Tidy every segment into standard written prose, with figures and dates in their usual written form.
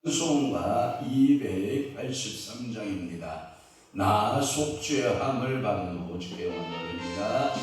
찬송가 283장입니다. 나 속죄함을 받은 오직의 원곡입니다.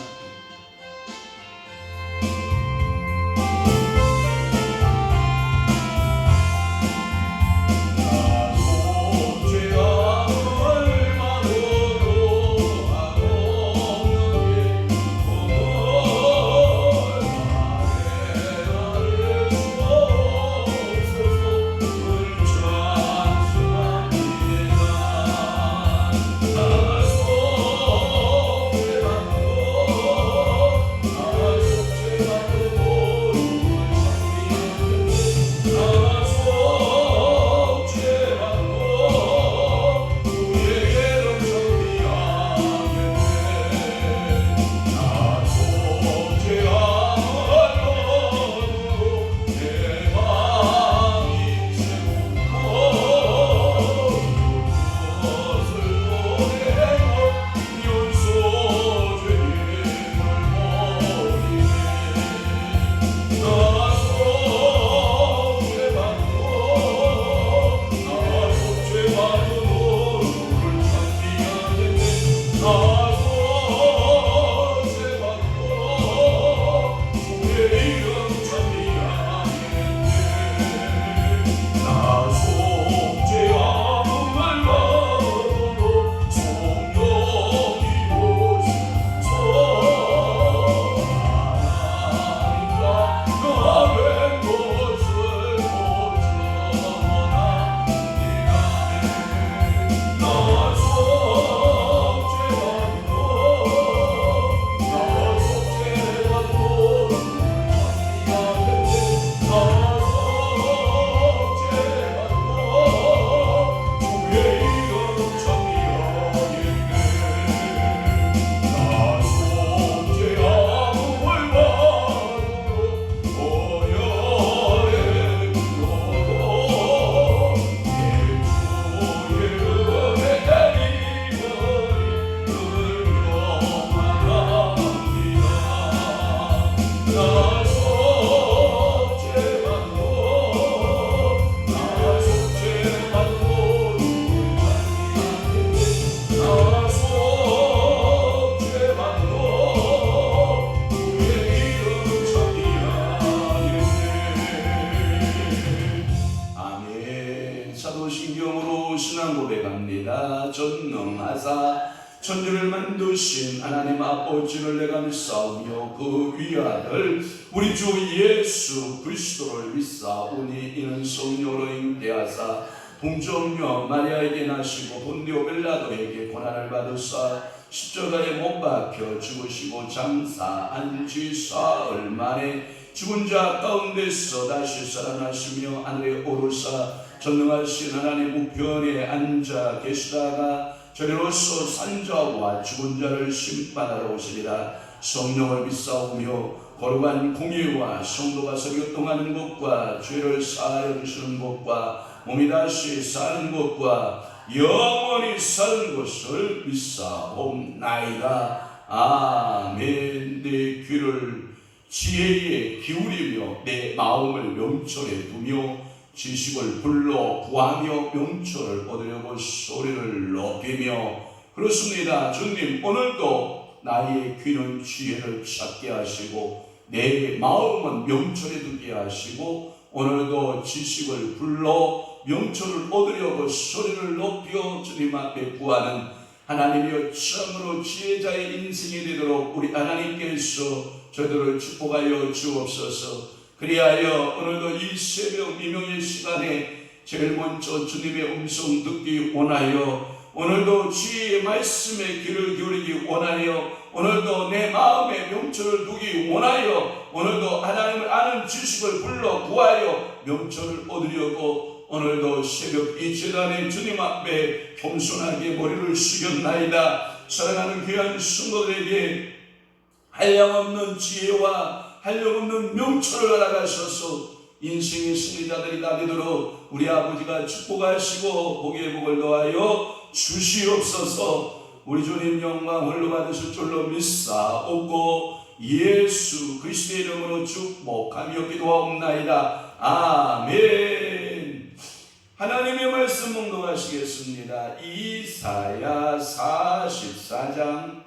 사도신경으로 신앙 고백합니다. 전능하사 천지를 만드신 하나님 아버지를 내가 믿사오며 그 위아들 우리 주 예수 그리스도를 믿사오니 이는 성령으로 임대하사 동정녀 마리아에게 나시고 본디오 빌라도에게 고난을 받으사 십자가에 못 박혀 죽으시고 장사한 지 사흘 만에 죽은 자 가운데서 다시 살아나시며 하늘에 오르사 전능하신 하나님 우편에 앉아 계시다가 저리로서 산자와 죽은 자를 심판하러 오시리라. 성령을 믿사오며 거룩한 공의와 성도가 서교통하는 것과 죄를 사하여 주시는 것과 몸이 다시 사는 것과 영원히 사는 것을 믿사옵나이다. 아멘. 내 귀를 지혜에 기울이며 내 마음을 명철에 두며 지식을 불러 구하며 명철을 얻으려고 소리를 높이며 그렇습니다. 주님, 오늘도 나의 귀는 지혜를 찾게 하시고 내 마음은 명철에 두게 하시고 오늘도 지식을 불러 명철을 얻으려고 소리를 높여 주님 앞에 구하는 하나님이여 참으로 지혜자의 인생이 되도록 우리 하나님께서 저희들을 축복하여 주옵소서. 그리하여 오늘도 이 새벽 미명의 시간에 제일 먼저 주님의 음성 듣기 원하여 오늘도 주의 말씀에 귀를 기울이기 원하여 오늘도 내 마음에 명철을 두기 원하여 오늘도 하나님을 아는 지식을 불러 구하여 명철을 얻으려고 오늘도 새벽 이 재단에 주님 앞에 겸손하게 머리를 숙였나이다. 사랑하는 귀한 성도들에게 한량없는 지혜와 한량없는 명철을 알아가셔서 인생의 승리자들이 다 되도록 우리 아버지가 축복하시고 복의 복을 더하여 주시옵소서. 우리 주님 영광 홀로 받으실 줄로 믿사옵고 예수 그리스도의 이름으로 축복하며 기도하옵나이다. 아멘. 하나님의 말씀 묵묵하시겠습니다. 이사야 44장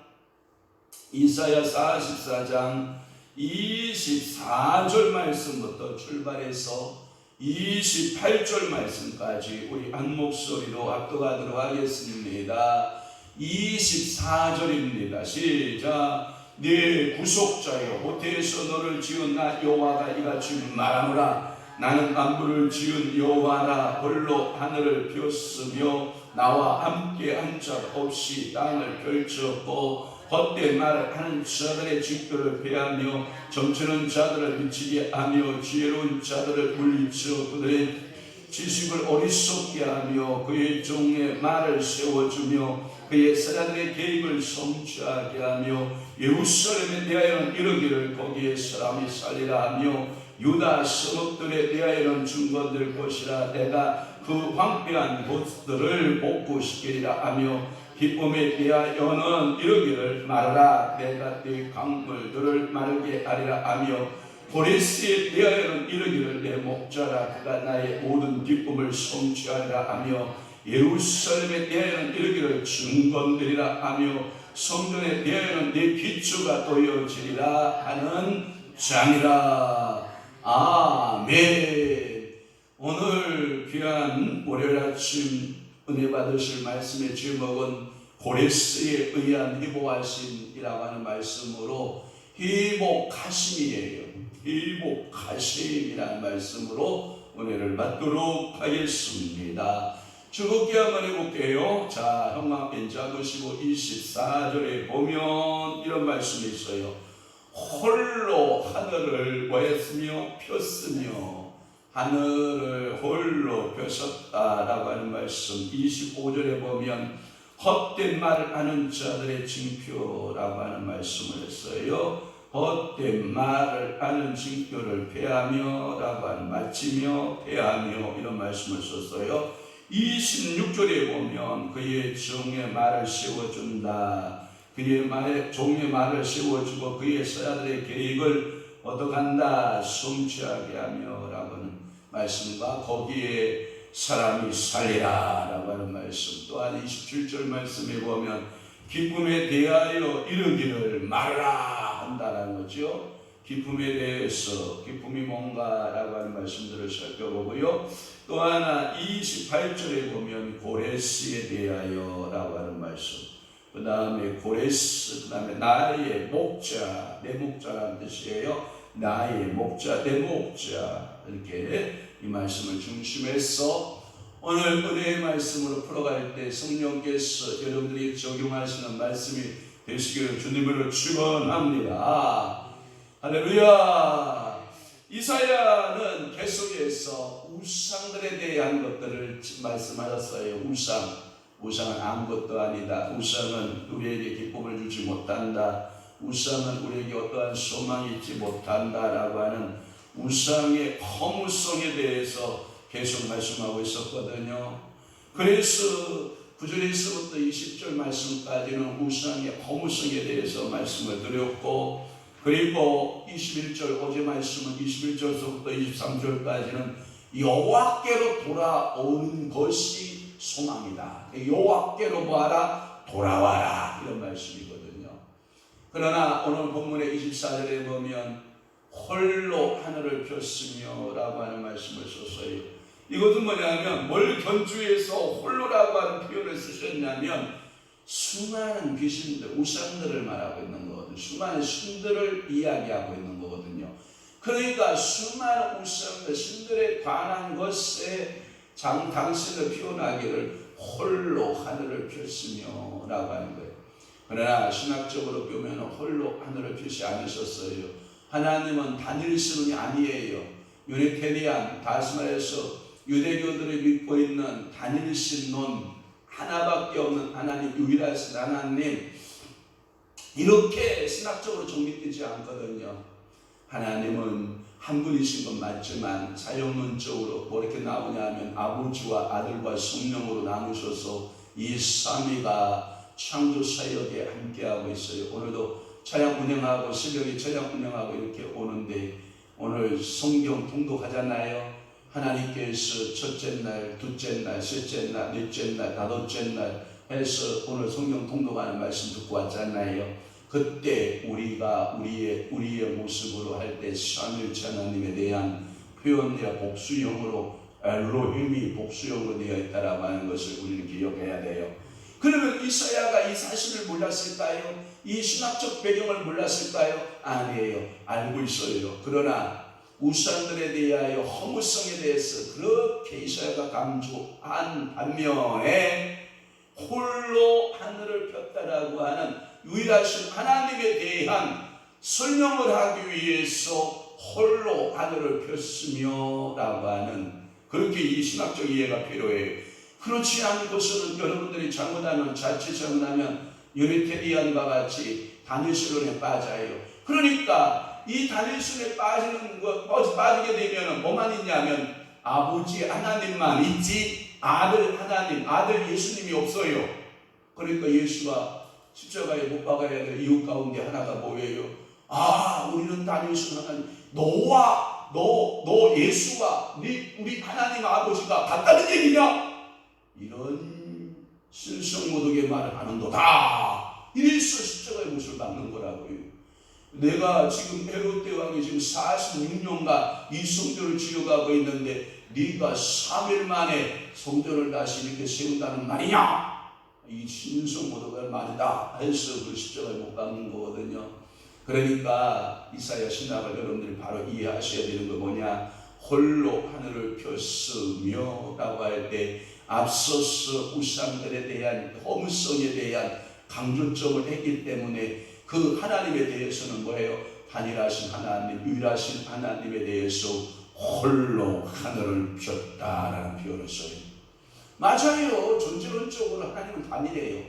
24절 말씀부터 출발해서 28절 말씀까지 우리 한 목소리로 합독하도록 하겠습니다. 24절입니다. 시작. 네 구속자여, 호태에서 너를 지은 나 여호와가 이같이 말하노라. 나는 만물을 지은 여호와라. 홀로 하늘을 폈으며 나와 함께 한 자 없이 땅을 펼쳤고 헛된 말을 하는 자들의 직도를 패하며 점치는 자들을 미치게 하며 지혜로운 자들을 물리쳐 그들의 지식을 어리석게 하며 그의 종의 말을 세워주며 그의 사자들의 계획을 성취하게 하며 예루살렘에 대하여는 이르기를 거기에 사람이 살리라 하며 유다 성읍들에 대하여는 증거될 것이라. 내가 그 황폐한 곳들을 복구시키리라 하며 기쁨에 대하여는 이르기를 말하라. 내가 네 강물들을 마르게 하리라 하며 고레스에 대하여는 이르기를 내 목자라. 그가 나의 모든 기쁨을 성취하리라 하며 예루살렘에 대하여는 이르기를 증거되리라 하며 성전에 대하여는 내 기초가 놓여지리라 하는 장이라. 아멘. 오늘 귀한 월요일 아침 은혜 받으실 말씀의 제목은 고레스에 의한 회복하심이라고 하는 말씀으로 회복하심이에요. 회복하심이라는 말씀으로 은혜를 받도록 하겠습니다. 즐겁게 한번 해볼게요. 자, 형광펜 잡으시고 24절에 보면 이런 말씀이 있어요. 홀로 하늘을 뭐했으며 폈으며 하늘을 홀로 펴셨다라고 하는 말씀. 25절에 보면 헛된 말을 하는 자들의 징표라고 하는 말씀을 했어요. 헛된 말을 하는 징표를 패하며 라고 하는 마치며 패하며 이런 말씀을 썼어요. 26절에 보면 그의 종의 말을 세워준다. 그의 종의 말을 세워주고 그의 사자들의 계획을 얻어간다. 성취하게 하며 라고 하는 말씀과 거기에 사람이 살리라 라고 하는 말씀. 또한 27절 말씀에 보면 기쁨에 대하여 이르기를 말하라 한다라는 거죠. 기쁨에 대해서 기쁨이 뭔가라고 하는 말씀들을 살펴보고요. 또 하나 28절에 보면 고레스에 대하여 라고 하는 말씀. 그 다음에 고레스, 그 다음에 나의 목자, 내 목자라는 뜻이에요. 나의 목자, 내 목자. 이렇게 이 말씀을 중심해서 오늘 은혜의 말씀으로 풀어갈 때 성령께서 여러분들이 적용하시는 말씀이 되시기를 주님으로 축원합니다. 할렐루야. 이사야는 계속해서 우상들에 대한 것들을 말씀하셨어요. 우상은 아무것도 아니다. 우상은 우리에게 기쁨을 주지 못한다. 우상은 우리에게 어떠한 소망이 있지 못한다라고 하는 우상의 허무성에 대해서 계속 말씀하고 있었거든요. 그래서 9절에서부터 20절 말씀까지는 우상의 허무성에 대해서 말씀을 드렸고, 그리고 21절 어제 말씀은 21절부터 23절까지는 여호와께로 돌아오는 것이 소망이다. 여호와께로 뭐하라? 돌아와라. 이런 말씀이거든요. 그러나 오늘 본문의 24절에 보면 홀로 하늘을 폈으며 라고 하는 말씀을 썼어요. 이것은 뭐냐면 뭘 견주해서 홀로라고 하는 표현을 쓰셨냐면 수많은 귀신들, 우상들을 말하고 있는 거거든요. 수많은 신들을 이야기하고 있는 거거든요. 그러니까 수많은 우상들, 신들에 관한 것에 당신을 표현하기를 홀로 하늘을 폈으며 라고 하는 거예요. 그러나 신학적으로 보면 홀로 하늘을 펴지 않으셨어요. 하나님은 단일 신이 아니에요. 유니테리안, 다시 말해서 유대교들이 믿고 있는 단일 신론, 하나밖에 없는 하나님, 유일하신 하나님, 이렇게 신학적으로 정립되지 않거든요. 하나님은 한 분이신 건 맞지만 사역론적으로 뭐 이렇게 나오냐 하면 아버지와 아들과 성령으로 나누셔서 이 삼위가 창조 사역에 함께하고 있어요. 오늘도 차량 운행하고 새벽에 차량 운행하고 이렇게 오는데 오늘 성경 통독하잖아요. 하나님께서 첫째 날, 둘째 날, 셋째 날, 넷째 날, 다섯째 날 해서 오늘 성경 통독하는 말씀 듣고 왔잖아요. 그때 우리가 우리의 모습으로 할 때 삼일체 하나님에 대한 표현이야 복수형으로 엘로힘이 복수형으로 되어 있다라고 하는 것을 우리는 기억해야 돼요. 그러면 이사야가 이 사실을 몰랐을까요? 이 신학적 배경을 몰랐을까요? 아니에요. 알고 있어요. 그러나 우상들에 대하여 허무성에 대해서 그렇게 이사야가 강조한 반면에 홀로 하늘을 폈다라고 하는 유일하신 하나님에 대한 설명을 하기 위해서 홀로 하늘을 폈으며 라고 하는 그렇게 이 신학적 이해가 필요해요. 그렇지 않은 것은 여러분들이 자칫 잘못하면 유니테리안과 같이 다니엘론에 빠져요. 그러니까 이 다니엘론에 빠지게 되면 뭐만 있냐면 아버지 하나님만 있지 아들 하나님, 아들 예수님이 없어요. 그러니까 예수가 십자가에 못 박아야 될 이유 가운데 하나가 뭐예요? 우리는 다니엘론 하나님, 너 예수가 우리 하나님 아버지가 같다는 얘기냐? 이런 신성모독의 말을 하는도다. 이래서 십자가의 못을 박는 거라고요. 내가 지금 헤롯 대왕이 지금 46년간 이 성전을 지어가고 있는데 네가 3일 만에 성전을 다시 이렇게 세운다는 말이냐? 이 신성모독의 말이다 해서 그 십자가에 못 박는 거거든요. 그러니까 이사야 신학을 여러분들이 바로 이해하셔야 되는 거 뭐냐? 홀로 하늘을 폈으며 라고 할 때 앞서서 우상들에 대한 허무성에 대한 강조점을 했기 때문에 그 하나님에 대해서는 뭐예요? 단일하신 하나님, 유일하신 하나님에 대해서 홀로 하늘을 폈다라는 표현을 써요. 맞아요. 존재론적으로 하나님은 단일해요.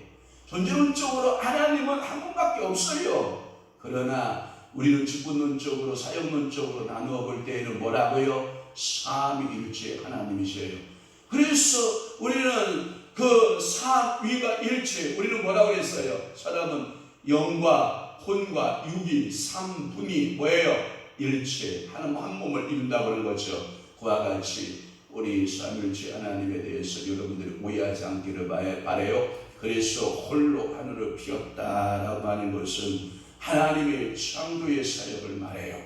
존재론적으로 하나님은 한 분밖에 없어요. 그러나 우리는 직분론적으로 사역론적으로 나누어 볼 때에는 뭐라고요? 삼위일체 하나님이셔요. 그래서 우리는 그 삼위가 일체, 우리는 뭐라고 했어요? 사람은 영과 혼과 육이 삼분이 뭐예요? 일체, 한 몸을 이룬다고 하는 거죠. 그와 같이 우리 삼위일체 하나님에 대해서 여러분들이 오해하지 않기를 바라요. 그래서 홀로 하늘을 피었다라고 하는 것은 하나님의 창조의 사역을 말해요.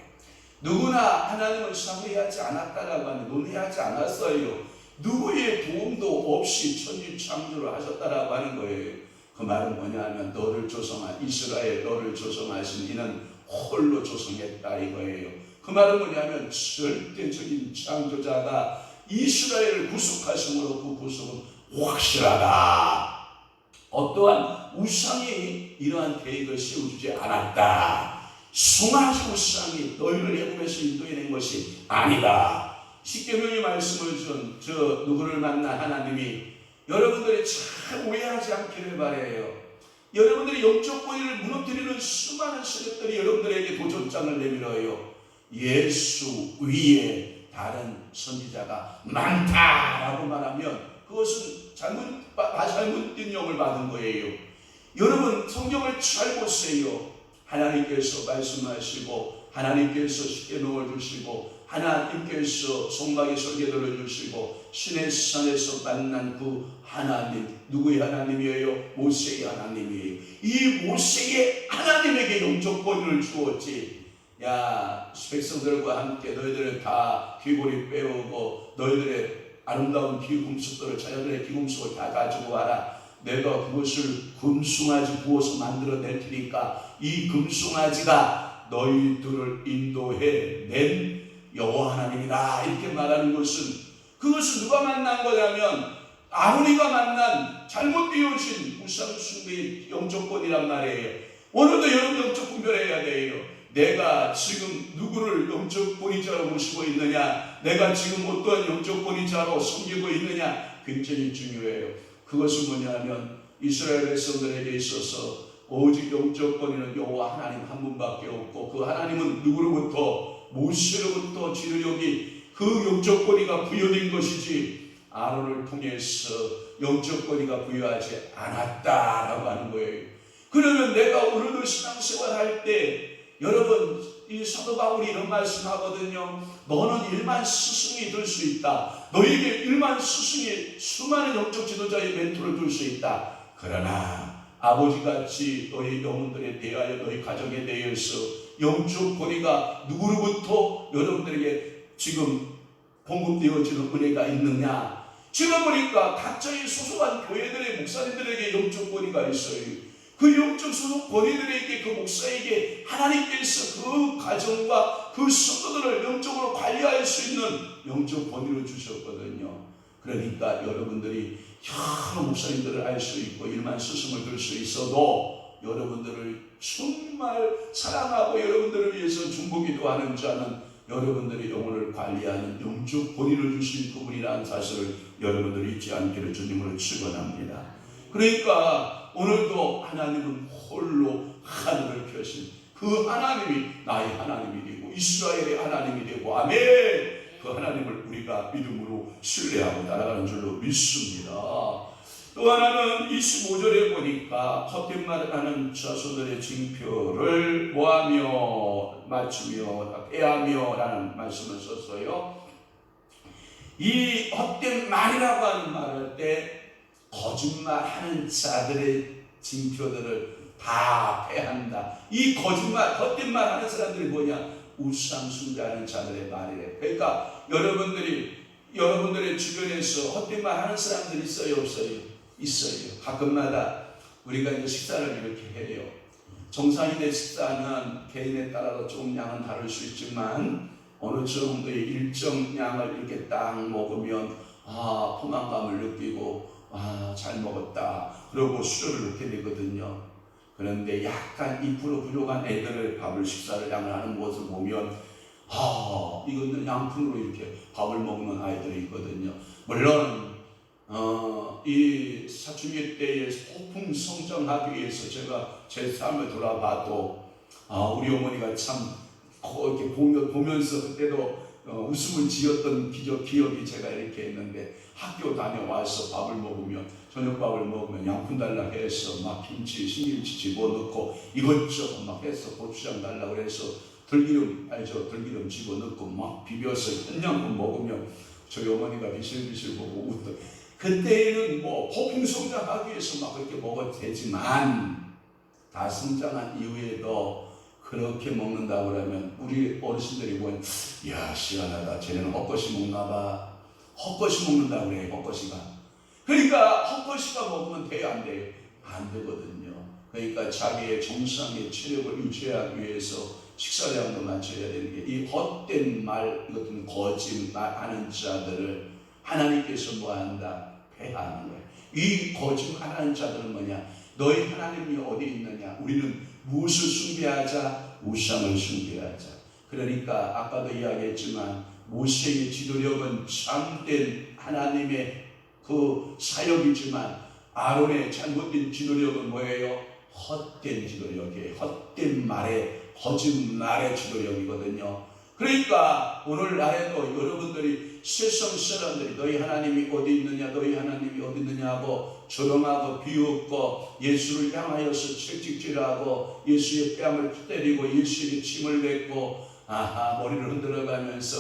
누구나 하나님을 상회하지 않았다라고 하는, 논의하지 않았어요. 누구의 도움도 없이 천지 창조를 하셨다라고 하는 거예요. 그 말은 뭐냐면 너를 조성한 이스라엘, 너를 조성하신 이는 홀로 조성했다 이거예요. 그 말은 뭐냐면 절대적인 창조자가 이스라엘을 구속하심으로 그 구속은 확실하다. 어떠한 우상이 이러한 계획을 세워주지 않았다. 숭하신 우상이 너희를 애굽에서 인도해낸 것이 아니다. 십계명의 말씀을 준 저 누구를 만난 하나님이 여러분들이 잘 오해하지 않기를 바라요. 여러분들이 영적 권위를 무너뜨리는 수많은 세력들이 여러분들에게 도전장을 내밀어요. 예수 위에 다른 선지자가 많다라고 말하면 그것은 잘못된 영을 받은 거예요. 여러분 성경을 잘 보세요. 하나님께서 말씀하시고 하나님께서 십계명을 주시고 하나님께서 성막의 설계도를 주시고 신의 산에서 만난 그 하나님, 누구의 하나님이에요? 모세의 하나님이에요. 이 모세의 하나님에게 영적 권위를 주었지. 야, 백성들과 함께 너희들을 다 귀고리 빼오고 너희들의 아름다운 비금속들을, 자녀들의 비금속을 다 가지고 와라. 내가 그것을 금송아지 부어서 만들어낼 테니까 이 금송아지가 너희들을 인도해 낸 여호와 하나님이다. 이렇게 말하는 것은, 그것은 누가 만난 거냐면 아론이가 만난 잘못되어진 우상숭배의 영적권이란 말이에요. 오늘도 여러분 영적 분별해야 돼요. 내가 지금 누구를 영적 권위자로 모시고 있느냐, 내가 지금 어떠한 영적 권위자로 섬기고 있느냐, 굉장히 중요해요. 그것은 뭐냐면 이스라엘 백성들에게 있어서 오직 영적 권위는 여호와 하나님 한 분밖에 없고, 그 하나님은 누구로부터? 모세로부터 지르려기 그 영적 권위가 부여된 것이지 아론을 통해서 영적 권위가 부여하지 않았다라고 하는 거예요. 그러면 내가 오늘도 신앙생활 할 때 여러분 이 사도 바울이 이런 말씀하거든요. 너는 일만 스승이 될 수 있다. 너에게 일만 스승이 수많은 영적 지도자의 멘토를 줄 수 있다. 그러나 아버지같이 너희 영혼들에 대하여 너희 가정에 대해서 영적 권위가 누구로부터 여러분들에게 지금 공급되어지는 은혜가 있느냐? 지금 보니까 각자의 소속한 교회들의 목사님들에게 영적 권위가 있어요. 그 영적 소속 권위들에게, 그 목사에게 하나님께서 그 가정과 그 성도들을 영적으로 관리할 수 있는 영적 권위를 주셨거든요. 그러니까 여러분들이 여러 목사님들을 알 수 있고 일만 스승을 들 수 있어도 여러분들을 정말 사랑하고 여러분들을 위해서 중보기도 하는 자는 여러분들의 영혼을 관리하는 영적 권위를 주신 그분이라는 사실을 여러분들이 잊지 않기를 주님으로 축원합니다. 그러니까 오늘도 하나님은 홀로 하늘을 펴신 그 하나님이 나의 하나님이 되고 이스라엘의 하나님이 되고, 아멘. 그 하나님을 우리가 믿음으로 신뢰하고 따라가는 줄로 믿습니다. 또 하나는 25절에 보니까 헛된 말을 하는 자손들의 징표를 뭐하며 맞추며 빼하며 라는 말씀을 썼어요. 이 헛된 말이라고 하는 말할 때 거짓말하는 자들의 징표들을 다 패한다. 이 거짓말, 헛된 말 하는 사람들이 뭐냐? 우상 숭배하는 자들의 말이래. 그러니까 여러분들의 주변에서 헛된 말 하는 사람들이 있어요, 없어요? 있어요. 가끔마다 우리가 이제 식사를 이렇게 해요. 정상인의 식사는 개인에 따라서 조금 양은 다를 수 있지만 어느 정도의 일정 양을 이렇게 딱 먹으면 포만감을 느끼고 잘 먹었다. 그러고 수저를 넣게 되거든요. 그런데 약간 2% 부족한 애들을 식사를 양을 하는 모습을 보면 이거는 양푼으로 이렇게 밥을 먹는 아이들이 있거든요. 물론 이 사춘기 때에 폭풍 성장하기 위해서 제가 제 삶을 돌아봐도 우리 어머니가 참 이렇게 보면서 그때도 웃음을 지었던 기억이 제가 이렇게 있는데, 학교 다녀와서 밥을 먹으면, 저녁밥을 먹으면 양푼 달라 해서 막 김치, 신김치 집어넣고 이것저것 막 해서 고추장 달라 그래서 들기름 집어넣고 막 비벼서 한양푼 먹으면 저희 어머니가 비실비실 보고 웃던, 그때는 뭐 폭풍 성장하기 위해서 막 그렇게 먹어도 되지만 다 성장한 이후에도 그렇게 먹는다고 그러면 우리 어르신들이 보면 야 시원하다, 쟤네는 헛것이 먹나봐. 헛것이 먹는다고 그래요. 헛것이가. 그러니까 헛것이가 먹으면 돼요, 안 돼요? 안 되거든요. 그러니까 자기의 정상의 체력을 유지하기 위해서 식사량도 맞춰야 되는 게, 이 헛된 말, 이것은 거짓말하는 자들을 하나님께서 뭐한다? 패하는 거예요. 이 거짓말하는 자들은 뭐냐? 너희 하나님이 어디 있느냐? 우리는 무엇을 숭배하자? 우상을 숭배하자. 그러니까 아까도 이야기했지만 모세의 지도력은 참된 하나님의 그 사역이지만 아론의 잘못된 지도력은 뭐예요? 헛된 지도력이에요. 헛된 말에, 거짓말의 지도력이거든요. 그러니까 오늘날에도 여러분들이 세상 사람들이 너희 하나님이 어디 있느냐, 너희 하나님이 어디 있느냐 하고 조롱하고 비웃고 예수를 향하여서 채찍질하고 예수의 뺨을 때리고 예수에게 침을 뱉고 머리를 흔들어가면서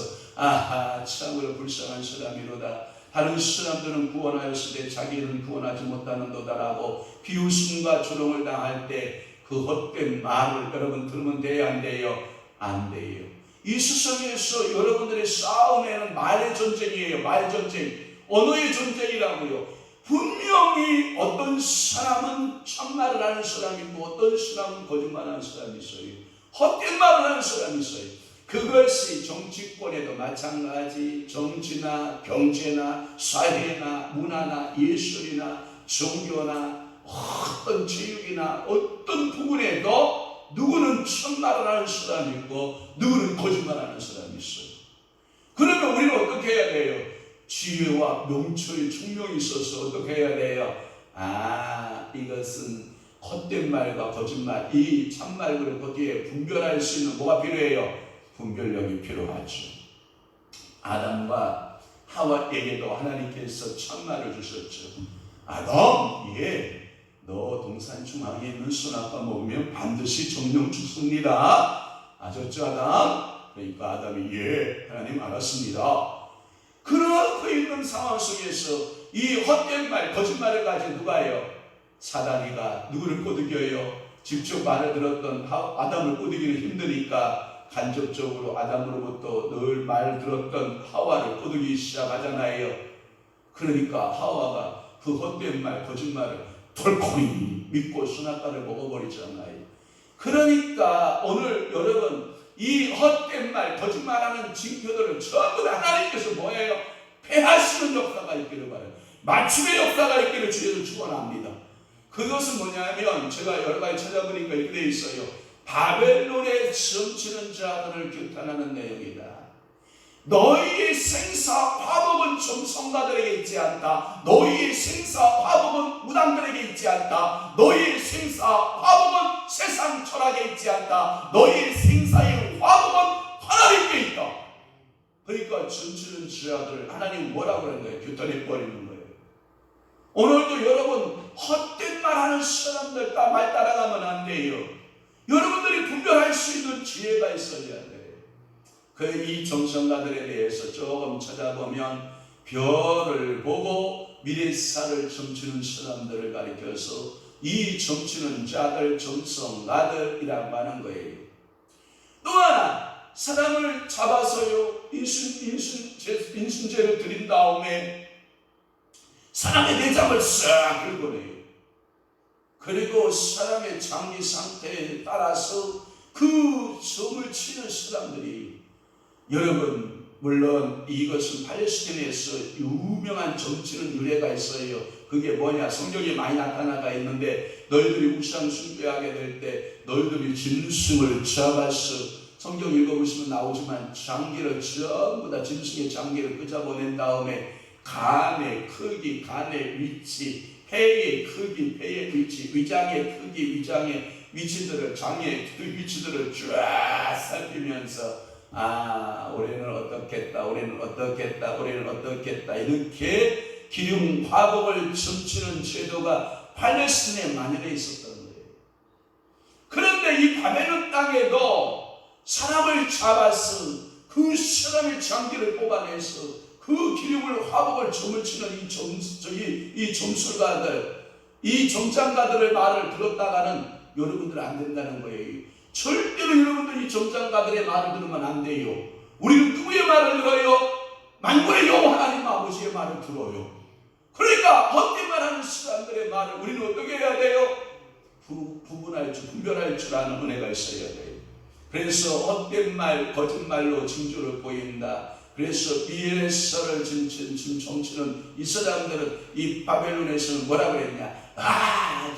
참으로 불쌍한 사람이로다. 다른 사람들은 구원하였으되 자기는 구원하지 못하는도다라고 비웃음과 조롱을 당할 때 그 헛된 말을 여러분 들으면 돼요, 안 돼요? 안 돼요. 이 세상에서 여러분들의 싸움에는 말의 전쟁이에요. 말 전쟁, 언어의 전쟁이라고요. 분명히 어떤 사람은 참말을 하는 사람이 있고 어떤 사람은 거짓말하는 사람이 있어요. 헛된 말을 하는 사람이 있어요. 그것이 정치권에도 마찬가지, 정치나 경제나 사회나 문화나 예술이나 종교나 어떤 체육이나 어떤 부분에도 누구는 참말을 하는 사람이 있고 누구는 거짓말하는 사람이 있어요. 그러면 우리는 어떻게 해야 돼요? 지혜와 명철이 총명이 있어서 어떻게 해야 돼요? 이것은 헛된 말과 거짓말, 이 참말과 거기에 분별할 수 있는 뭐가 필요해요? 분별력이 필요하죠. 아담과 하와에게도 하나님께서 참말을 주셨죠. 아담, 너 동산 중앙에 있는 선악과 먹으면 반드시 정령 죽습니다. 아셨죠 아담? 그러니까 아담이 예 하나님 알았습니다. 그러고 있는 상황 속에서 이 헛된 말 거짓말을 가지고 누가 해요? 사단이가 누구를 꼬드겨요? 직접 말을 들었던 아담을 꼬드기는 힘드니까 간접적으로 아담으로부터 늘 말 들었던 하와를 꼬드기 시작하잖아요. 그러니까 하와가 그 헛된 말 거짓말을 덜컥 믿고 선악과를 먹어버리잖아요. 그러니까 오늘 여러분 이 헛된 말 거짓말하는 징표들을 전부 다 하나님께서 뭐예요? 패하시는 역사가 있기를 바라요. 맞춤의 역사가 있기를 주에서 축원합니다. 그것은 뭐냐면 제가 여러 가지 찾아보니까 이렇게 되어 있어요. 바벨론에 점치는 자들을 규탄하는 내용이다. 너희의 생사 화복은 점성가들에게 있지 않다. 너희의 생사 화복은 무당들에게 있지 않다. 너희의 생사 화복은 세상 철학에 있지 않다. 너희의 생사의 화복은 하나님께 있다. 그러니까 점치는 자들을 하나님 뭐라고 하는 거예요? 규탄해 버리는 거예요. 오늘도 여러분 헛된 말하는 사람들 말 따라가면 안 돼요. 여러분들이 분별할 수 있는 지혜가 있어야 돼요. 이 점성가들에 대해서 조금 찾아보면 별을 보고 미래사를 점치는 사람들을 가리켜서 이 점치는 자들 점성가들이라고 하는 거예요. 또 하나 사람을 잡아서요 인순죄를 드린 다음에 사람의 내장을 싹 긁어내요. 그리고 사람의 장기 상태에 따라서 그 점을 치는 사람들이 여러분 물론 이것은 팔레스타인에서 유명한 점치는 유래가 있어요. 그게 뭐냐? 성경에 많이 나타나가 있는데 너희들이 우상 숭배하게 될 때 너희들이 짐승을 잡아서 성경 읽어보시면 나오지만 장기를 전부 다 짐승의 장기를 끄집어낸 다음에 간의 크기, 간의 위치, 폐의 크기, 폐의 위치, 위장의 크기, 위장의 위치들을 장의 그 위치들을 쫙 살피면서 올해는 어떻겠다, 올해는 어떻겠다, 올해는 어떻겠다 이렇게 기름 화복을 점치는 제도가 팔레스틴에 만연해 있었던 거예요. 그런데 이 바벨론 땅에도 사람을 잡아서 그 사람의 장기를 뽑아내서 그 기름을 화복을 점을 치는 이 점술가들, 이 점장가들의 말을 들었다가는 여러분들 안 된다는 거예요. 절대로 여러분들 이 점장가들의 말을 들으면 안 돼요. 우리는 누구의 말을 들어요? 만군의 여호와 하나님 아버지의 말을 들어요. 그러니까 헛된 말하는 사람들의 말을 우리는 어떻게 해야 돼요? 분별할 줄 아는 은혜가 있어야 돼요. 그래서 헛된 말, 거짓말로 징조를 보인다. 그래서 미래서를 점치는 이 사람들은 이 바벨론에서는 뭐라고 그랬냐?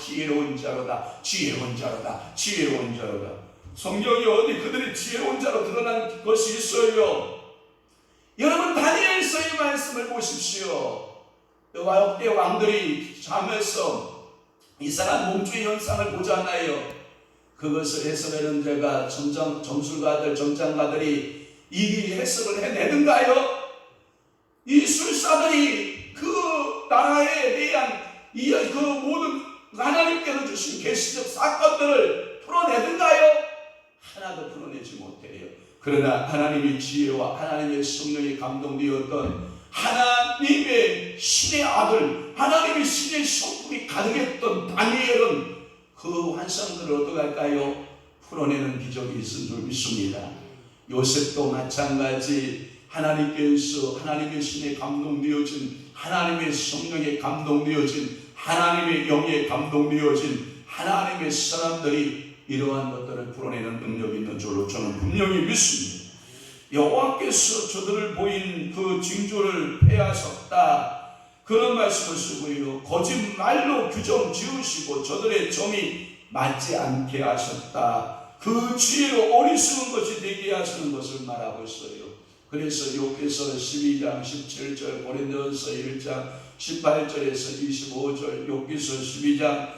지혜로운 자로다, 지혜로운 자로다, 지혜로운 자로다. 성경이 어디 그들이 지혜로운 자로 드러난 것이 있어요. 여러분 다니엘서의 말씀을 보십시오. 역대 왕들이 잠에서 이 사람 몸주의 현상을 보잖아요. 그것을 해석하는 자가 점술가들, 점장가들이 이 해석을 해내는가요? 이 술사들이 그 나라에 대한 그 모든 하나님께서 주신 계시적 사건들을 풀어내는가요? 하나도 풀어내지 못해요. 그러나 하나님의 지혜와 하나님의 성령이 감동되었던 하나님의 신의 아들, 하나님의 신의 성품이 가득했던 다니엘은 그 환상들을 어떡할까요? 풀어내는 기적이 있은 줄 믿습니다. 요셉도 마찬가지 하나님께서 하나님의 신에 감동되어진 하나님의 성령에 감동되어진 하나님의 영에 감동되어진 하나님의 사람들이 이러한 것들을 풀어내는 능력이 있는 줄로 저는 분명히 믿습니다. 여호와께서 저들을 보인 그 징조를 폐하셨다. 그런 말씀을 쓰고요. 거짓말로 규정 지으시고 저들의 정이 맞지 않게 하셨다. 그 지혜로 어리석은 것이 되게 하시는 것을 말하고 있어요. 그래서 요께서 12장 17절, 고린도전서 1장 18절에서 25절, 요께서 12장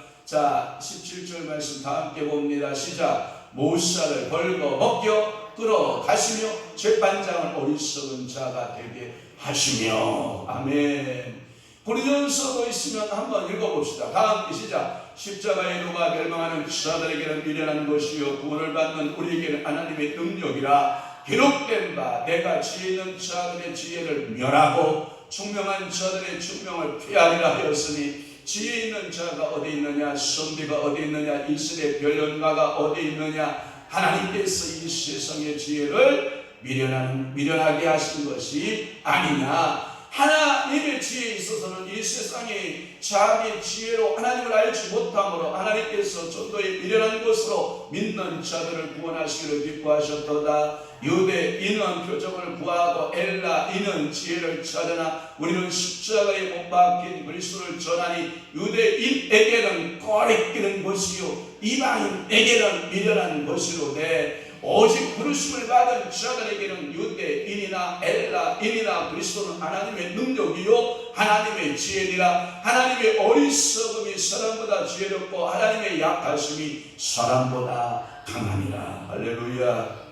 17절 말씀 다 함께 봅니다. 시작. 모사를 벌거 벗겨 끌어가시며 재판장을 어리석은 자가 되게 하시며. 아멘. 고린도전서도 있으면 한번 읽어봅시다. 다 함께 시작. 십자가의 도가 멸망하는 자들에게는 미련한 것이요 구원을 받는 우리에게는 하나님의 능력이라. 기록된 바 내가 지혜 있는 자들의 지혜를 멸하고 총명한 자들의 총명을 폐하리라 하였으니 지혜 있는 자가 어디 있느냐, 선비가 어디 있느냐, 이스라엘 변론가가 어디 있느냐. 하나님께서 이 세상의 지혜를 미련하게 하신 것이 아니냐. 하나님의 지혜에 있어서는 이 세상의 자기의 지혜로 하나님을 알지 못함으로 하나님께서 전도에 미련한 것으로 믿는 자들을 구원하시기를 기뻐하셨도다. 유대 이는 표적을 구하고 엘라 이는 지혜를 찾으나 우리는 십자가에 못 박힌 그리스도를 전하니 유대인에게는 꺼리끼는 것이요 이방인에게는 미련한 것이로되 오직 부르심을 받은 자들에게는 유대인이나 엘라인이나 그리스도는 하나님의 능력이요 하나님의 지혜니라. 하나님의 어리석음이 사람보다 지혜롭고 하나님의 약하심이 사람보다 강하니라. 할렐루야.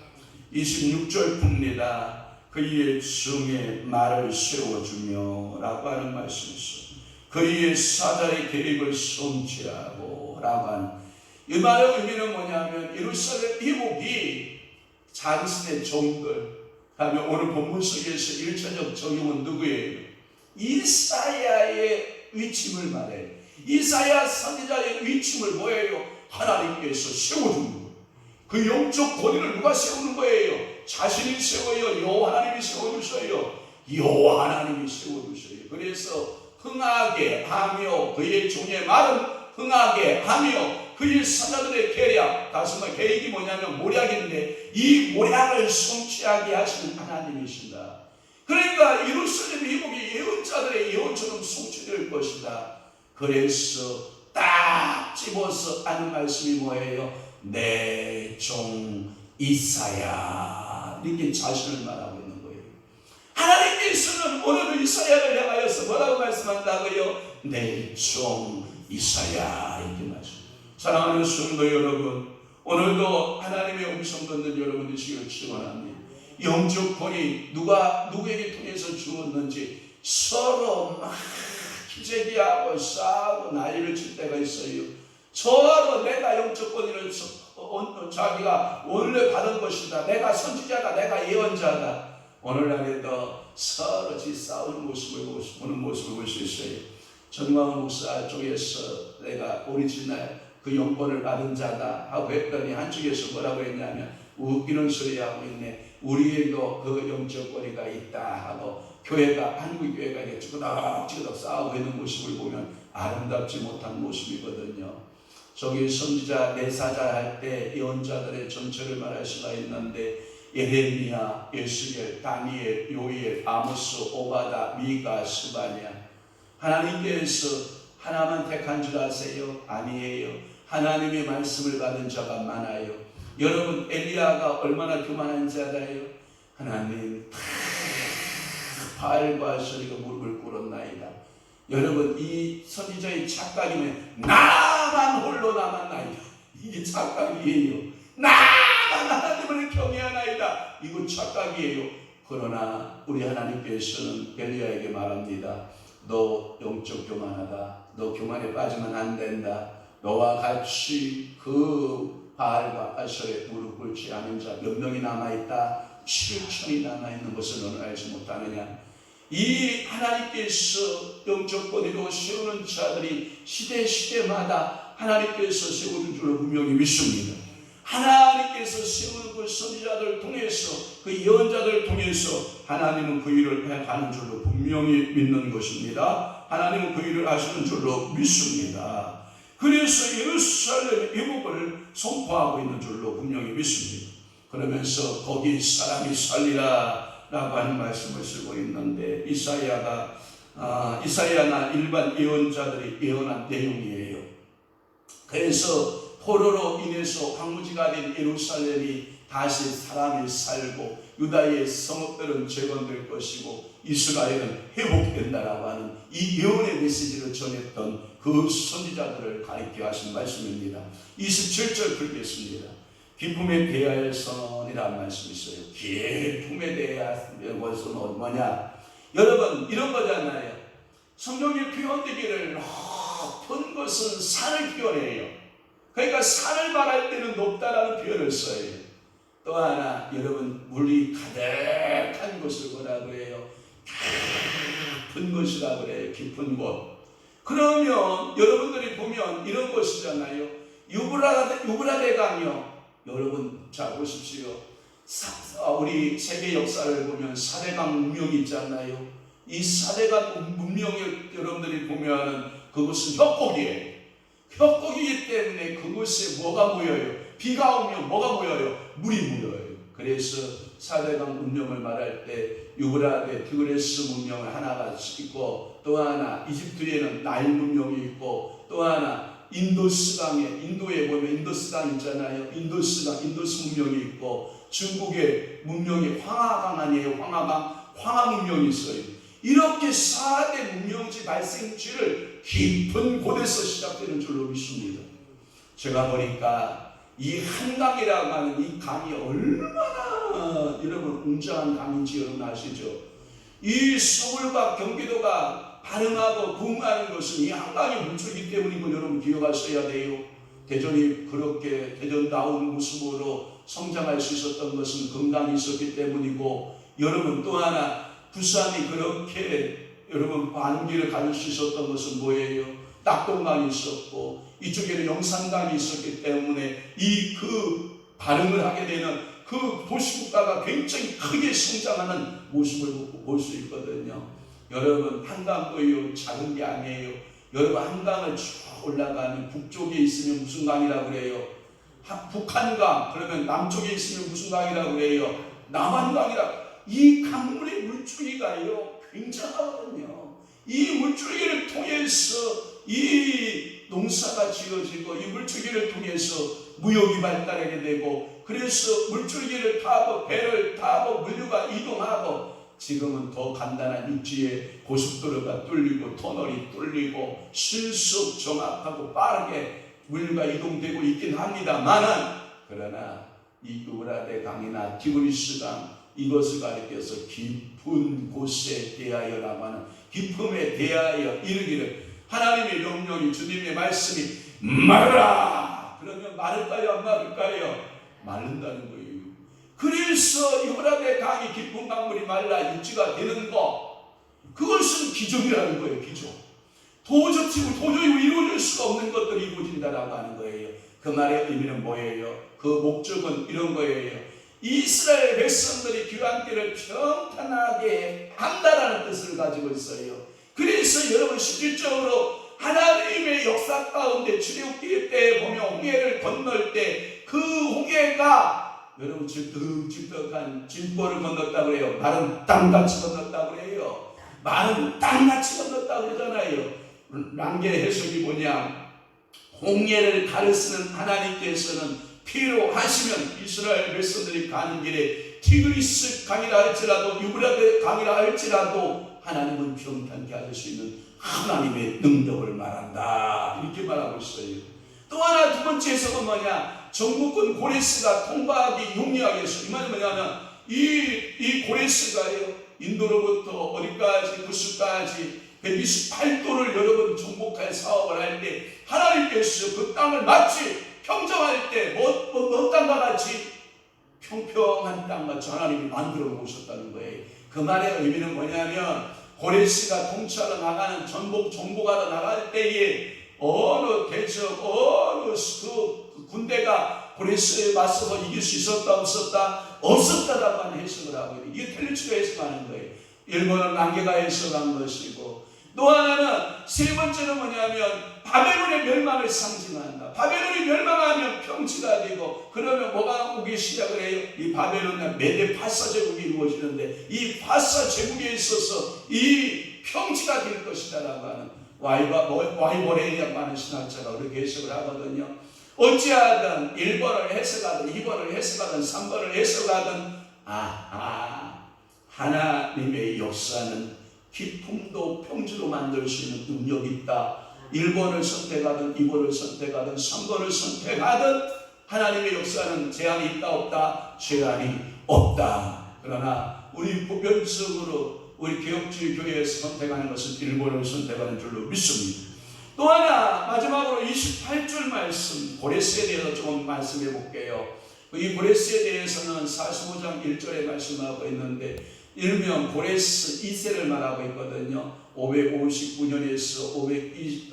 26절 풉니다. 그의 증에 말을 세워주며 라고 하는 말씀이 있어요. 그의 사자의 계획을 성취하고 라고 하는 이 말의 의미는 뭐냐면 예루살렘 이복이 장신의 종들, 다음에 오늘 본문 속에서 1차적 적용은 누구예요? 이사야의 위침을 말해요. 이사야 선지자의 위침을 뭐예요? 하나님께서 세워주는 거예요. 그 영적 권위를 누가 세우는 거예요? 자신이 세워요? 여호와 하나님이 세워주셔요? 여호와 하나님이 세워주셔요. 그래서 흥하게 하며 그의 종의 말은 흥하게 하며 그의 사자들의 계략, 다시 말해 계획이 뭐냐면 모략인데 이 모략을 성취하게 하시는 하나님이신다. 그러니까 예루살렘 이복이 예언자들의 예언처럼 성취될 것이다. 그래서 딱 집어서 하는 말씀이 뭐예요? 내 종 이사야, 이렇게 자신을 말하고 있는 거예요. 하나님께서는 오늘 이사야를 향하여서 뭐라고 말씀한다고요? 내 종 이사야, 이렇게 말씀. 사랑하는 성도 여러분, 오늘도 하나님의 음성 듣는 여러분 되시기를 축원합니다. 영적 권위 누구에게 통해서 주었는지 서로 막 기재기하고 싸우고 난리를 칠 때가 있어요. 서로 내가 영적 권위를 자기가 원래 받은 것이다, 내가 선지자다, 내가 예언자다. 오늘날에도 서로 싸우는 모습을 보는 모습을 볼 수 있어요. 전광훈 목사 쪽에서 내가 오리지널 그 영권을 받은 자다 하고 했더니 한쪽에서 뭐라고 했냐면 웃기는 소리 하고 있네. 우리에도 그 영적 권위가 있다 하고 교회가 한국교회가 이렇게 찌그덕 싸우고 있는 모습을 보면 아름답지 못한 모습이거든요. 저기 선지자 내사자 할 때 예언자들의 전체를 말할 수가 있는데 예레미야, 에스겔, 다니엘, 요엘, 아모스, 오바다, 미가, 스바냐. 하나님께서 하나만 택한 줄 아세요? 아니에요. 하나님의 말씀을 받은 자가 많아요. 여러분 엘리야가 얼마나 교만한 자다요? 하나님 바알과 아세리가 무릎을 꿇었나이다. 여러분 이 선지자의 착각이면 나만 홀로 남았나이다. 이게 착각이에요. 나만 하나님을 경외하나이다. 이거 착각이에요. 그러나 우리 하나님께서는 엘리야에게 말합니다. 너 영적 교만하다. 너 교만에 빠지면 안 된다. 너와 같이 그 바알과 아설에 무릎 꿇지 않은 자 몇 명이 남아있다? 7천이 남아있는 것을 너는 알지 못하느냐? 이 하나님께서 영적 권위로 세우는 자들이 시대마다 하나님께서 세우는 줄로 분명히 믿습니다. 하나님께서 세우는 그 선지자들을 통해서 그 예언자들을 통해서 하나님은 그 일을 해가는 줄로 분명히 믿는 것입니다. 하나님은 그 일을 하시는 줄로 믿습니다. 그래서 예루살렘 이복을 선포하고 있는 줄로 분명히 믿습니다. 그러면서 거기 사람이 살리라 라고 하는 말씀을 쓰고 있는데 이사야나 일반 예언자들이 예언한 내용이에요. 그래서 포로로 인해서 황무지가 된 예루살렘이 다시 사람이 살고 유다의 성읍들은 재건될 것이고 이스라엘은 회복된다라고 하는 이 예언의 메시지를 전했던 그 선지자들을 가리켜 하신 말씀입니다. 27절 읽겠습니다. 기쁨에 대하여 선언이라는 말씀이 있어요. 기쁨에 대하여 선언 뭐냐? 여러분 이런 거잖아요. 성경에 표현되기를 높은 것은 산을 표현해요. 그러니까 산을 말할 때는 높다라는 표현을 써요. 또 하나, 여러분, 물이 가득한 곳을 뭐라 그래요? 깊은 곳이라 그래요. 깊은 곳. 그러면 여러분들이 보면 이런 것이잖아요. 유브라데 강이요. 여러분 잘 보십시오. 우리 세계 역사를 보면 4대강 문명이 있잖아요. 이 4대강 문명을 여러분들이 보면 그것은 협곡이에요. 협곡이기 때문에 그곳에 뭐가 모여요? 비가 오면 뭐가 모여요? 물이 모여요. 그래서 4대강 문명을 말할 때 유브라데 티그레스 문명을 하나가 있고, 또 하나 이집트에는 나일 문명이 있고, 또 하나 인도에 보면 인도스강 있잖아요. 인도스 문명이 있고, 중국의 문명이 황하강 아니에요? 황하 문명이 있어요. 이렇게 4대 문명지 발생지를 깊은 곳에서 시작되는 줄로 믿습니다. 제가 보니까 이 한강이라고 하는 이 강이 얼마나 여러분 웅장한 강인지 여러분 아시죠? 이 서울과 경기도가 반응하고 부흥하는 것은 이 한강의 물줄기 때문인 걸 여러분 기억하셔야 돼요. 대전이 그렇게 대전다운 모습으로 성장할 수 있었던 것은 금강이 있었기 때문이고, 여러분 또 하나 부산이 그렇게 여러분 반기를 가질 수 있었던 것은 뭐예요? 낙동강이 있었고, 이쪽에는 영산강이 있었기 때문에 그 반응을 하게 되는 그 도시국가가 굉장히 크게 성장하는 모습을 볼 수 있거든요. 여러분 한강도요 작은 게 아니에요. 여러분 한강을 쭉 올라가면 북쪽에 있으면 무슨 강이라고 그래요? 북한강. 그러면 남쪽에 있으면 무슨 강이라고 그래요? 남한강이라. 이 강물의 물줄기가요 굉장하거든요. 이 물줄기를 통해서 이 농사가 지어지고, 이 물줄기를 통해서 무역이 발달하게 되고, 그래서 물줄기를 타고 배를 타고 물류가 이동하고, 지금은 더 간단한 육지에 고속도로가 뚫리고 터널이 뚫리고 신속 정확하고 빠르게 물류가 이동되고 있긴 합니다만은, 그러나 이 유브라데 강이나 티그리스 강, 이것을 가리켜서 깊은 곳에 대하여라고 하는, 깊음에 대하여 이르기를 하나님의 명령이, 주님의 말씀이 마르라. 그러면 마를까요 안 마를까요? 마른다는 거예요. 그래서 유브라데 강이 깊은 강물이 말라 육지가 되는 것, 그것은 기적이라는 거예요. 기적. 도저히 이루어질 수가 없는 것들이 이루어진다라고 하는 거예요. 그 말의 의미는 뭐예요? 그 목적은 이런 거예요. 이스라엘 백성들이 귀환길을 평탄하게 한다라는 뜻을 가지고 있어요. 그래서 여러분 실질적으로 하나님의 역사 가운데 출애굽기 때 보면 홍해를 건널 때 그 홍해가 여러분 질떡질떡한 진보를 건넜다고 그래요. 마른 땅같이 건넜다고 그래요. 마른 땅같이 건넜다고 그러잖아요. 란게 해석이 뭐냐? 홍해를 가르치는 하나님께서는 피로 하시면 이스라엘 백성들이 가는 길에 티그리스 강이라 할지라도 유브라데 강이라 할지라도 하나님은 평탄케 하실 수 있는 하나님의 능력을 말한다, 이렇게 말하고 있어요. 또 하나 두 번째 해석은 뭐냐? 정복군 고레스가 통과하기 용이하게 해서, 이 말은 뭐냐면 이 고레스가요 인도로부터 어디까지 구스까지 128도를 여러분 정복할 사업을 할 때 하나님께서 그 땅을 마치 평정할 때 뭔 땅과 같이 평평한 땅같이 하나님이 만들어 놓으셨다는 거예요. 그 말의 의미는 뭐냐면 고레스가 통치하러 나가는 정복하러 나갈 때에 어느 대적 어느 그 군대가 고레스에 맞서서 이길 수 있었다 없었다? 없었다라고 하는 해석을 하고 있는, 이게 텔리츠가 해석하는 거예요. 일본은 랑게가 해석한 것이고, 또 하나는 세 번째는 뭐냐면 바벨론의 멸망을 상징한다. 바벨론이 멸망하면 평지가 되고, 그러면 뭐가 오기 시작을 해요? 이 바벨론과 메데 파사 제국이 이루어지는데, 이 파사 제국에 있어서 이 평지가 될 것이다라고 하는 와이버레이라고 하는 신학자가 그렇게 해석을 하거든요. 어찌하든 1번을 해석하든 2번을 해석하든 3번을 해석하든 하나님의 역사는 깊음도 평지로 만들 수 있는 능력이 있다. 1번을 선택하든 2번을 선택하든 3번을 선택하든 하나님의 역사는 제한이 있다 없다? 제한이 없다. 그러나 우리 보편적으로 우리 개혁주의 교회에서 선택하는 것은 일본을 선택하는 줄로 믿습니다. 또 하나 마지막으로 28절 말씀, 고레스에 대해서 조금 말씀해 볼게요. 이 고레스에 대해서는 45장 1절에 말씀하고 있는데, 일명 고레스 2세를 말하고 있거든요. 559년에서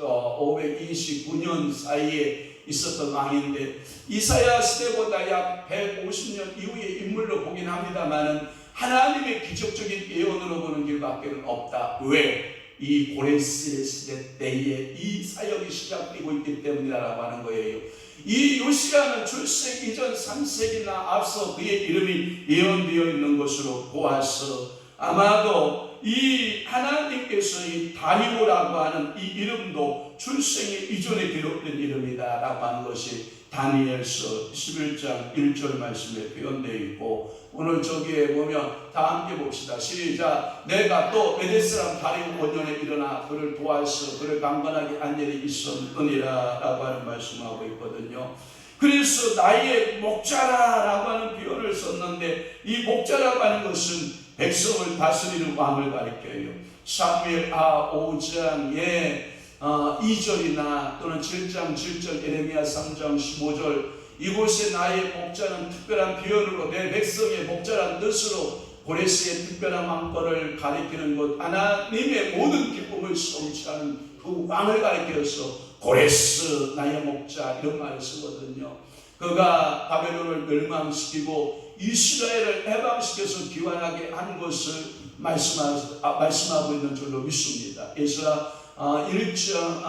529년 사이에 있었던 왕인데, 이사야 시대보다 약 150년 이후의 인물로 보긴 합니다만은 하나님의 기적적인 예언으로 보는 길밖에 없다. 왜? 이 고레스의 시대 때에 이 사역이 시작되고 있기 때문이라고 하는 거예요. 이 요시야는 출생 이전 3세기나 앞서 그의 이름이 예언되어 있는 것으로 보아서 아마도 이 하나님께서 이 다리오라고 하는 이 이름도 출생의 이전에 기록된 이름이다라고 하는 것이 다니엘서 11장 1절 말씀에 표현되어 있고, 오늘 저기에 보면 다 함께 봅시다. 시작. 내가 또 메대 사람 다리오 5년에 일어나 그를 도와서 그를 강건하게 한 일이 있었느니라 라고 하는 말씀하고 있거든요. 그래서 나의 목자라라고 하는 표현을 썼는데, 이 목자라고 하는 것은 백성을 다스리는 왕을 가리켜요. 사무엘 5장에 2절이나 또는 7장 7절, 에레미야 3장 15절, 이곳에 나의 목자는 특별한 표현으로 내 백성의 목자란 뜻으로 고레스의 특별한 왕권을 가리키는 것, 하나님의 모든 기쁨을 성취하는 그 왕을 가리켜서 고레스 나의 목자 이런 말을 쓰거든요. 그가 바벨론을 멸망시키고 이스라엘을 해방시켜서 귀환하게 한 것을 말씀하고 있는 줄로 믿습니다. 에스라 1장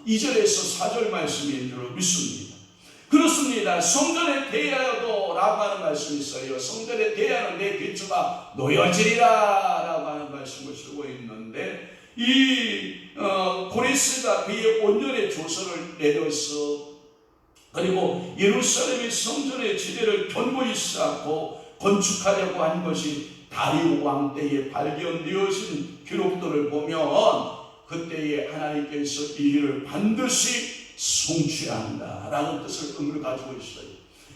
2절에서 4절 말씀인 줄로 믿습니다. 그렇습니다. 성전에 대하여도 라고 하는 말씀이 있어요. 성전에 대하여는 내 기초가 놓여지리라 라고 하는 말씀을 쓰고 있는데, 이 고레스가 그의 온전의 조서를 내려서 그리고 예루살렘의 성전의 지대를 견고히 쌓고 건축하려고 한 것이 다리오 왕 때에 발견되어진 기록들을 보면 그때에 하나님께서 이 일을 반드시 성취한다 라는 뜻을 의미를 가지고 있어요.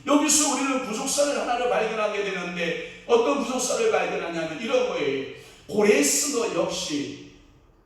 여기서 우리는 부속사를 하나를 발견하게 되는데, 어떤 부속사를 발견하냐면 이런 거예요. 고레스도 역시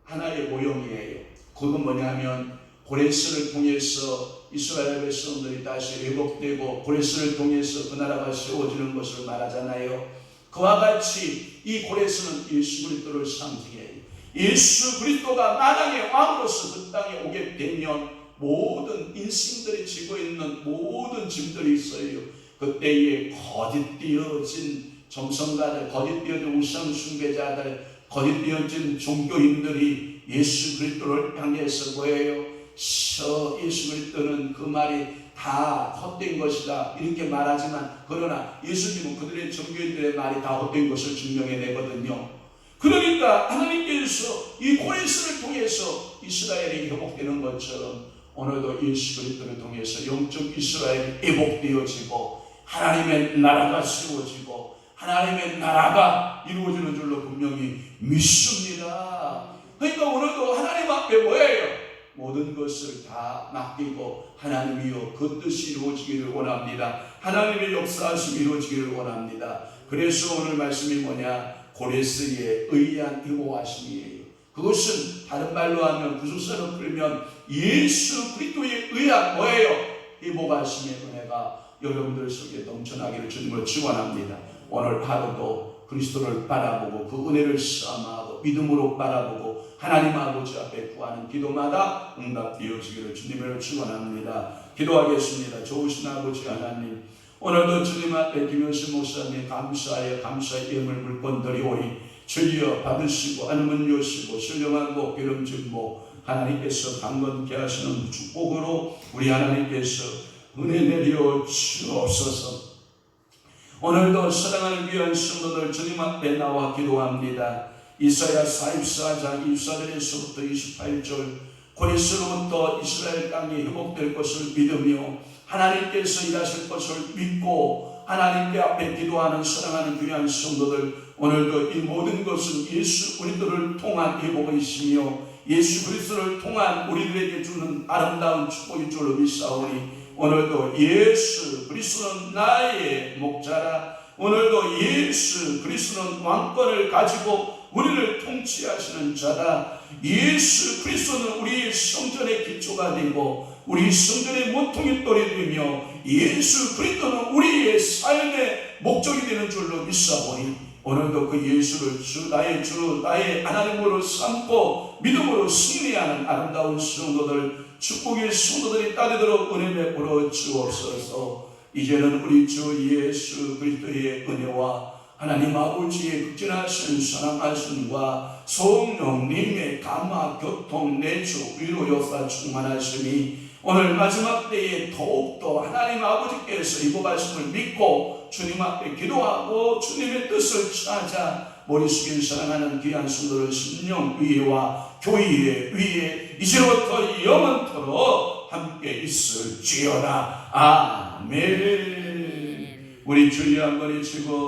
하나의 모형이에요. 그건 뭐냐면 고레스를 통해서 이스라엘 백성들이 다시 회복되고 고레스를 통해서 그 나라가 세워지는 것을 말하잖아요. 그와 같이 이 고레스는 예수 그리스도를 상징해요. 예수 그리스도가 만왕의 왕으로서 그 땅에 오게 되면 모든 인생들이 지고 있는 모든 짐들이 있어요. 그때에 거짓되어진 정성가들, 거짓되어진 우상 숭배자들, 거짓되어진 종교인들이 예수 그리스도를 향해서 뭐예요? 예수 그리스도는 그 말이 다 헛된 것이다 이렇게 말하지만, 그러나 예수님은 그들의 종교인들의 말이 다 헛된 것을 증명해내거든요. 그러니까 하나님께서 이 고레스를 통해서 이스라엘이 회복되는 것처럼 오늘도 예수 그리스도를 통해서 영적 이스라엘이 회복되어지고 하나님의 나라가 세워지고 하나님의 나라가 이루어지는 줄로 분명히 믿습니다. 그러니까 오늘도 하나님 앞에 뭐예요? 모든 것을 다 맡기고 하나님이여 그 뜻이 이루어지기를 원합니다. 하나님의 역사하심이 이루어지기를 원합니다. 그래서 오늘 말씀이 뭐냐? 고레스의 의한 일고하심이에요. 그것은 다른 말로 하면 부속사로 풀면 예수 그리스도의 의한 뭐예요? 일고하심의 은혜가 여러분들 속에 넘쳐나기를 주님으로 축원합니다. 오늘 하루도 그리스도를 바라보고 그 은혜를 삼아하고 믿음으로 바라보고 하나님 아버지 앞에 구하는 기도마다 응답되어지기를 주님으로 축원합니다. 기도하겠습니다. 좋으신 아버지 하나님, 오늘도 주님 앞에 김효신 목사님 감사의 예물 물건 드리오니 주여 받으시고 안문 여시고 신령하고 기름진 목 하나님께서 강건케 하시는 축복으로 우리 하나님께서 은혜 내려 주옵소서. 오늘도 사랑하는 귀한 성도들 주님 앞에 나와 기도합니다. 이사야 44장 24절에서부터 28절, 고레스로부터 이스라엘 땅이 회복될 것을 믿으며 하나님께서 일하실 것을 믿고 하나님께 앞에 기도하는 사랑하는 귀한 성도들, 오늘도 이 모든 것은 예수 그리스도를 통한 회복이시며 예수 그리스도를 통한 우리들에게 주는 아름다운 축복인 줄로 믿사오니 오늘도 예수 그리스도는 나의 목자라 오늘도 예수 그리스도는 왕권을 가지고 우리를 통치하시는 자다. 예수 그리스도는 우리의 성전의 기초가 되고 우리 성전의 모퉁이 돌이 되며 예수 그리스도는 우리의 삶의 목적이 되는 줄로 믿사오니 오늘도 그 예수를 주 나의 하나님으로 삼고 믿음으로 승리하는 아름다운 성도들, 축복의 성도들이 따르도록 은혜 베풀어 주옵소서. 이제는 우리 주 예수 그리스도의 은혜와 하나님 아버지의 극진하신 사랑하심과 성령님의 감화 교통 내주 위로 역사 충만하심이 오늘 마지막 때에 더욱더 하나님 아버지께서 이 말씀을 믿고 주님 앞에 기도하고 주님의 뜻을 찾아 머리 숙인 사랑하는 귀한 성도들 심령 위에와 교회 위에 이제부터 영원토록 함께 있을지어다. 아멘. 우리 주여 한번 외치고